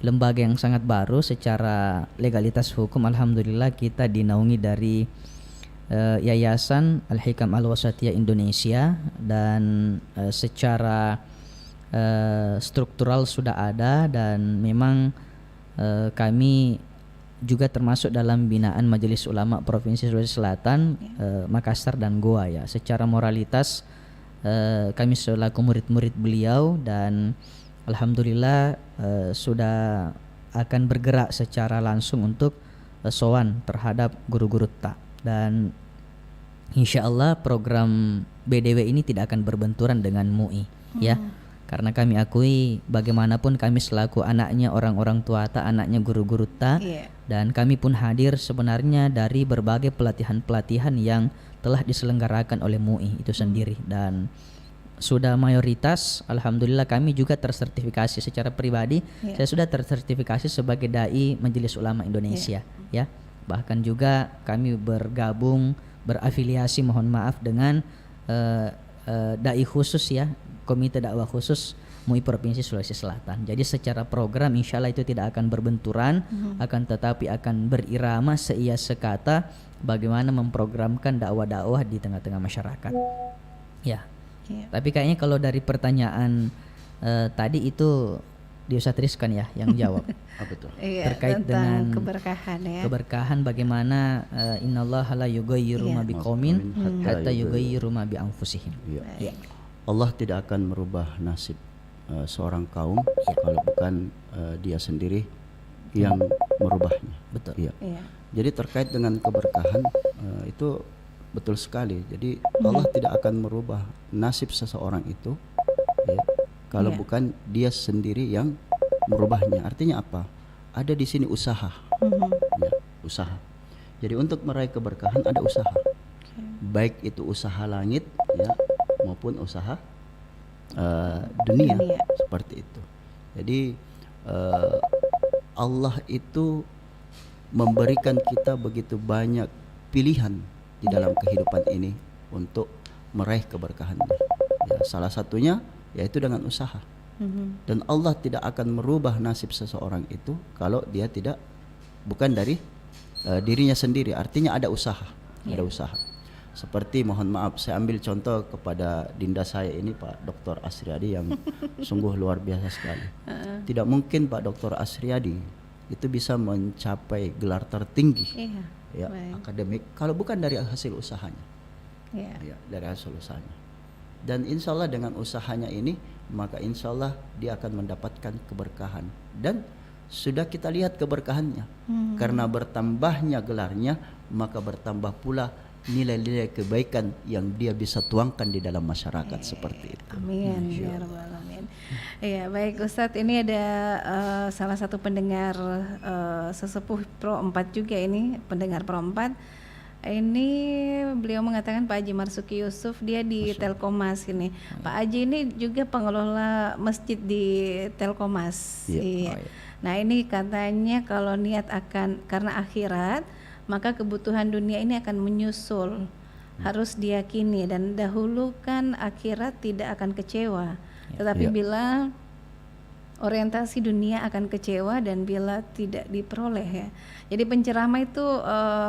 lembaga yang sangat baru secara legalitas hukum. Alhamdulillah kita dinaungi dari Yayasan Al-Hikam Al-Wasatiyah Indonesia, dan secara struktural sudah ada, dan memang kami juga termasuk dalam binaan Majelis Ulama Provinsi Sulawesi Selatan, Makassar dan Goa ya. Secara moralitas kami selaku murid-murid beliau, dan alhamdulillah sudah akan bergerak secara langsung untuk sowan terhadap guru-guru tak, dan insyaallah program BDW ini tidak akan berbenturan dengan MUI ya. Karena kami akui bagaimanapun kami selaku anaknya orang-orang tua tak, anaknya guru-guru tak, dan kami pun hadir sebenarnya dari berbagai pelatihan-pelatihan yang telah diselenggarakan oleh MUI itu sendiri, dan sudah mayoritas, alhamdulillah kami juga tersertifikasi secara pribadi. Saya sudah tersertifikasi sebagai dai Majelis Ulama Indonesia, ya. Bahkan juga kami berafiliasi, mohon maaf, dengan dai khusus, ya, Komite Dakwah Khusus MUI Provinsi Sulawesi Selatan. Jadi secara program insya Allah itu tidak akan berbenturan, akan tetapi akan berirama seia sekata bagaimana memprogramkan dakwah-dakwah di tengah-tengah masyarakat. Ya. Tapi kayaknya kalau dari pertanyaan tadi itu di Ustadz Rizkan ya yang jawab. Apa tuh? Terkait dengan keberkahan, ya. Keberkahan bagaimana innallaha la yughayyiru ma biqaumin hatta yughayyiru ma bi anfusihim. Ya. Allah tidak akan merubah nasib seorang kaum kalau bukan dia sendiri yang merubahnya. Betul. Iya. Jadi terkait dengan keberkahan itu betul sekali. Jadi Allah tidak akan merubah nasib seseorang itu, ya, kalau bukan dia sendiri yang merubahnya. Artinya apa? Ada di sini usaha, ya, usaha. Jadi untuk meraih keberkahan ada usaha, baik itu usaha langit, ya, maupun usaha dunia, seperti itu. Jadi Allah itu memberikan kita begitu banyak pilihan di dalam kehidupan ini untuk meraih keberkahannya. Ya, salah satunya yaitu dengan usaha. Dan Allah tidak akan merubah nasib seseorang itu kalau dia bukan dari dirinya sendiri. Artinya ada usaha, ada usaha. Seperti, mohon maaf, saya ambil contoh kepada dinda saya ini, Pak Dr. Asriyadi, yang sungguh luar biasa sekali. Tidak mungkin Pak Dr. Asriyadi itu bisa mencapai gelar tertinggi, ya, akademik, kalau bukan dari hasil usahanya. Ya, dari hasil usahanya. Dan insya Allah dengan usahanya ini, maka insya Allah dia akan mendapatkan keberkahan. Dan sudah kita lihat keberkahannya. Karena bertambahnya gelarnya, maka bertambah pula nilai-nilai kebaikan yang dia bisa tuangkan di dalam masyarakat, seperti itu. Amin, ya rabbal alamin. Iya, baik Ustadz, ini ada salah satu pendengar sesepuh Pro 4 juga, ini pendengar Pro 4. Ini beliau mengatakan Pak Haji Marsuki Yusuf, dia di Telkomas ini. Pak Haji ini juga pengelola masjid di Telkomas. Iya. Nah, ini katanya kalau niat akan karena akhirat, maka kebutuhan dunia ini akan menyusul. Harus diyakini dan dahulukan akhirat tidak akan kecewa. Tetapi bila orientasi dunia akan kecewa dan bila tidak diperoleh, ya. Jadi penceramah itu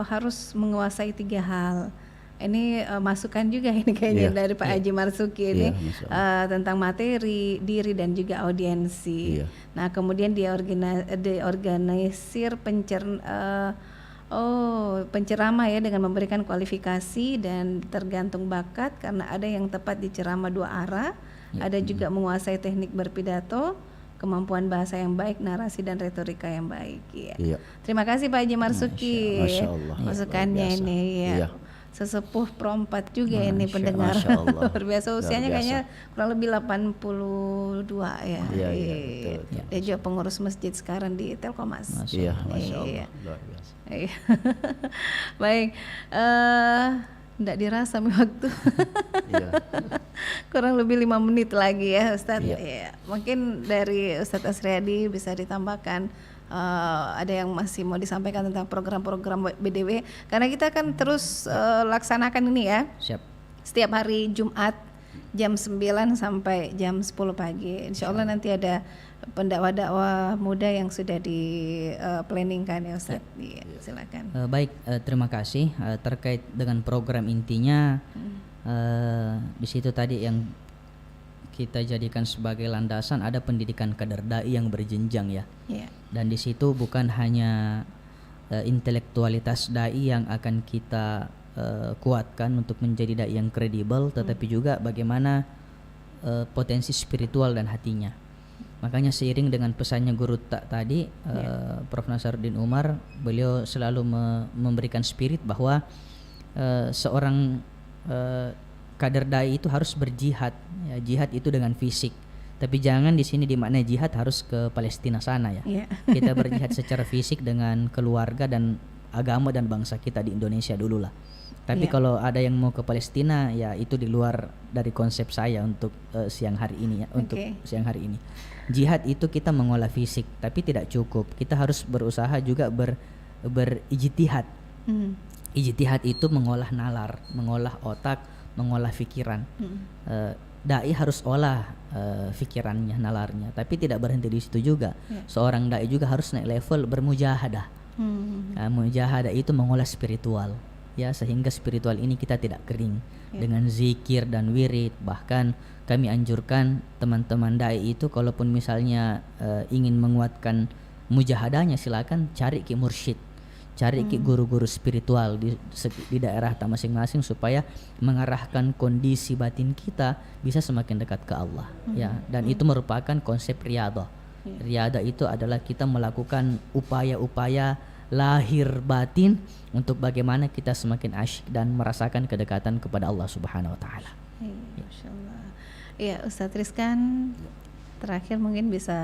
harus menguasai 3 hal. Ini masukan juga ini kayaknya dari Pak Haji Marsuki ini tentang materi, diri dan juga audiensi. Nah, kemudian diorganisir penceramah ya dengan memberikan kualifikasi dan tergantung bakat, karena ada yang tepat di ceramah 2 arah, ada juga menguasai teknik berpidato, kemampuan bahasa yang baik, narasi dan retorika yang baik. Terima kasih Pak Haji Marsuki, Masya Allah, masukannya ini ya. Sesepuh Pro 4 juga ini pendengar. Luar biasa, usianya kayaknya kurang lebih 82 ya. Betul. Dia juga pengurus masjid sekarang di Telkomas. Iya, Masya Allah, luar biasa. Baik, tidak dirasa waktu. Kurang lebih 5 menit lagi ya Ustadz. Mungkin dari Ustadz Asriyadi bisa ditambahkan, ada yang masih mau disampaikan tentang program-program BDW, karena kita akan terus laksanakan ini ya. Siap. Setiap hari Jumat jam 9 sampai jam 10 pagi. Insya Allah nanti ada pendakwah-dakwah muda yang sudah di planningkan ya Ustadz. Silakan. Baik, terima kasih. Terkait dengan program intinya, di situ tadi yang kita jadikan sebagai landasan ada pendidikan kader dai yang berjenjang ya. Dan di situ bukan hanya intelektualitas dai yang akan kita kuatkan untuk menjadi dai yang kredibel, tetapi juga bagaimana potensi spiritual dan hatinya. Makanya seiring dengan pesannya guru tadi, Prof. Nasaruddin Umar, beliau selalu memberikan spirit bahwa seorang kader dai itu harus berjihad. Ya, jihad itu dengan fisik. Tapi jangan di sini dimaknai jihad harus ke Palestina sana ya. Kita berjihad secara fisik dengan keluarga dan agama dan bangsa kita di Indonesia dulu lah. Tapi Iya. kalau ada yang mau ke Palestina, ya itu di luar dari konsep saya untuk siang hari ini ya. Untuk Oke. siang hari ini, jihad itu kita mengolah fisik, tapi tidak cukup. Kita harus berusaha juga berijtihad. Ijtihad itu mengolah nalar, mengolah otak, mengolah pikiran. Dai harus olah pikirannya, nalarnya, tapi tidak berhenti di situ juga. Seorang dai juga harus naik level bermujahadah. Mujahadah itu mengolah spiritual, ya, sehingga spiritual ini kita tidak kering dengan zikir dan wirid. Bahkan kami anjurkan teman-teman dai itu, kalaupun misalnya ingin menguatkan mujahadahnya, silakan cari ki mursyid, cari ki guru-guru spiritual di daerah masing-masing, supaya mengarahkan kondisi batin kita bisa semakin dekat ke Allah, ya. Dan itu merupakan konsep riyadhah. Riyadhah itu adalah kita melakukan upaya-upaya lahir batin untuk bagaimana kita semakin asyik dan merasakan kedekatan kepada Allah Subhanahu wa taala. Masya Allah. Iya, Ustadz Rizkan, terakhir mungkin bisa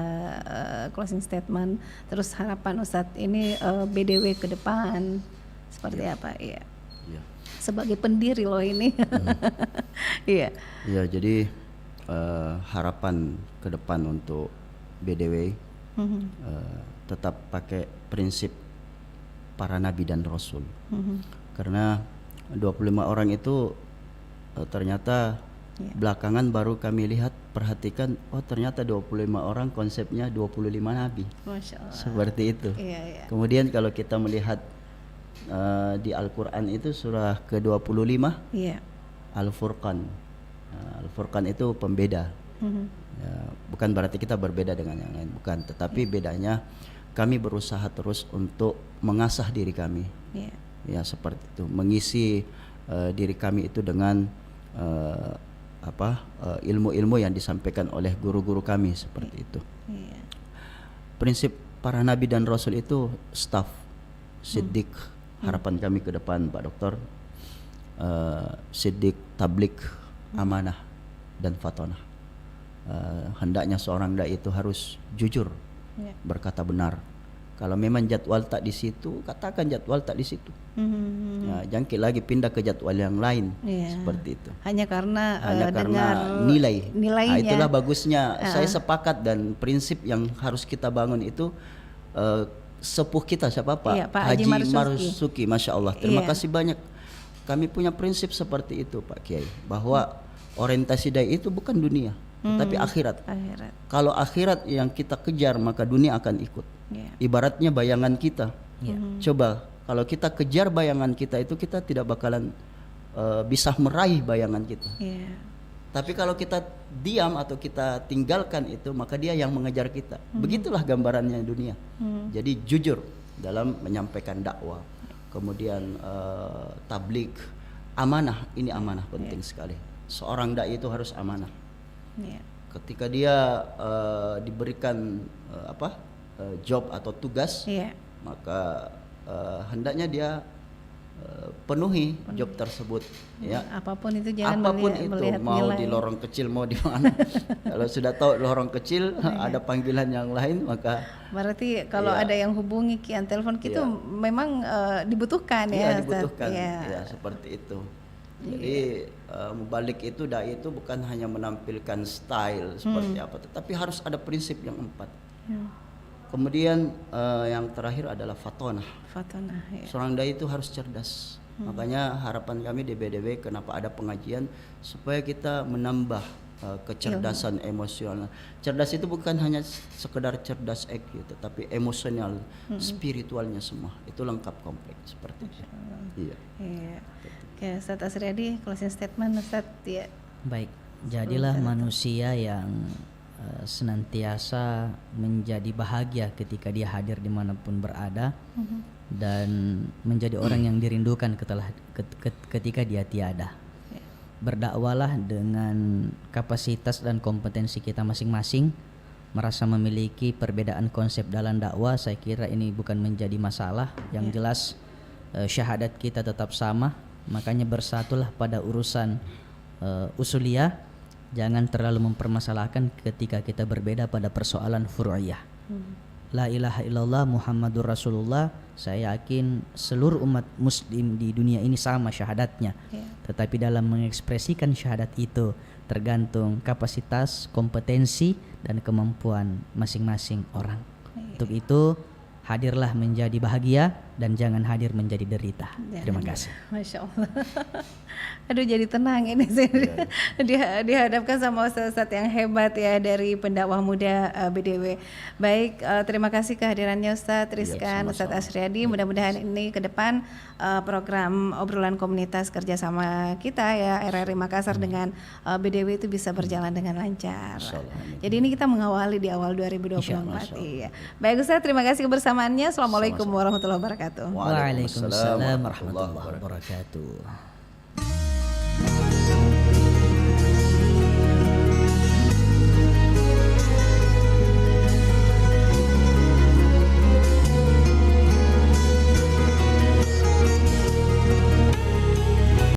closing statement, terus harapan Ustadz ini BDW ke depan seperti apa? Iya. Iya. Sebagai pendiri loh ini. Iya. Ya, jadi harapan ke depan untuk BDW tetap pakai prinsip para nabi dan rasul. Karena 25 orang itu ternyata belakangan baru kami lihat, perhatikan, oh ternyata 25 orang konsepnya 25 nabi. Masya Allah. Seperti itu. Iya, iya. Kemudian kalau kita melihat di Al-Quran itu surah ke-25, Iya. Al-Furqan. Al-Furqan itu pembeda. Ya, bukan berarti kita berbeda dengan yang lain, bukan. Tetapi bedanya kami berusaha terus untuk mengasah diri kami. Iya. Ya, seperti itu. Mengisi diri kami itu dengan ilmu-ilmu yang disampaikan oleh guru-guru kami, seperti itu. Iya. Prinsip para nabi dan rasul itu staff, siddiq. Harapan kami ke depan, Pak Dokter, siddiq, tablik, amanah, dan fatonah. Hendaknya seorang dai itu harus jujur, berkata benar. Kalau memang jadwal tak di situ, katakan jadwal tak di situ. Ya, jangkit lagi pindah ke jadwal yang lain, seperti itu. Hanya karena Karena nilainya. itulah bagusnya. Saya sepakat, dan prinsip yang harus kita bangun itu sepuh kita siapa Pak? Iya, Pak Haji Haji Marzuki, Masya Allah. Terima Iya. kasih banyak. Kami punya prinsip seperti itu Pak Kiai, bahwa orientasi dai itu bukan dunia, tapi akhirat. Akhirat. Kalau akhirat yang kita kejar, maka dunia akan ikut. Iya. Ibaratnya bayangan kita. Coba kalau kita kejar bayangan kita itu, kita tidak bakalan bisa meraih bayangan kita. Iya. Tapi kalau kita diam atau kita tinggalkan itu, maka dia yang mengejar kita. Begitulah gambarannya dunia. Jadi jujur dalam menyampaikan dakwah, kemudian tablik, amanah. Ini amanah penting sekali. Seorang dai itu harus amanah. Iya. Ketika dia diberikan job atau tugas, Iya. maka hendaknya dia penuhi job tersebut, ya. Apapun itu jangan Apapun melihat itu, mau nilai. di lorong kecil, mau di mana. Kalau sudah tahu lorong kecil ada panggilan yang lain, maka Berarti kalau Iya. ada yang hubungi kian telepon gitu, Iya. memang dibutuhkan ya ya, Ustaz? dibutuhkan, Iya. ya seperti itu. Jadi mubalik itu, dai itu bukan hanya menampilkan style seperti apa, tetapi harus ada prinsip yang 4. Kemudian yang terakhir adalah fatonah. Fatonah. Ya. Seorang dai itu harus cerdas. Makanya harapan kami di BDW, kenapa ada pengajian, supaya kita menambah kecerdasan emosional. Cerdas itu bukan hanya sekedar cerdas IQ, tetapi emosional, spiritualnya semua. Itu lengkap, kompleks seperti itu. Iya. Iya. Oke, Ustaz Asriadi, closing statement Ustaz ya. Baik, jadilah manusia yang senantiasa menjadi bahagia ketika dia hadir dimanapun berada, dan menjadi orang yang dirindukan ketika dia tiada. Berdakwalah dengan kapasitas dan kompetensi kita masing-masing. Merasa memiliki perbedaan konsep dalam dakwah, saya kira ini bukan menjadi masalah. Yang jelas syahadat kita tetap sama. Makanya bersatulah pada urusan usuliyah. Jangan terlalu mempermasalahkan ketika kita berbeda pada persoalan furu'iyah. la ilaha illallah Muhammadur Rasulullah, saya yakin seluruh umat muslim di dunia ini sama syahadatnya. Tetapi dalam mengekspresikan syahadat itu tergantung kapasitas, kompetensi dan kemampuan masing-masing orang. Untuk itu hadirlah menjadi bahagia dan jangan hadir menjadi derita. Terima kasih. Masya Allah. Aduh jadi tenang ini sih. Dihadapkan sama ustadz yang hebat ya dari pendakwah muda BDW. Baik, terima kasih kehadirannya Ustadz Rizkan, Ustadz Asriadi. Mudah-mudahan ini ke depan program obrolan komunitas kerjasama kita ya RRI Makassar dengan BDW itu bisa berjalan dengan lancar. Jadi ini kita mengawali di awal 2024. Iya. Baik Ustadz, terima kasih kebersamaannya. Assalamualaikum warahmatullahi wabarakatuh. Waalaikumsalam warahmatullahi wabarakatuh.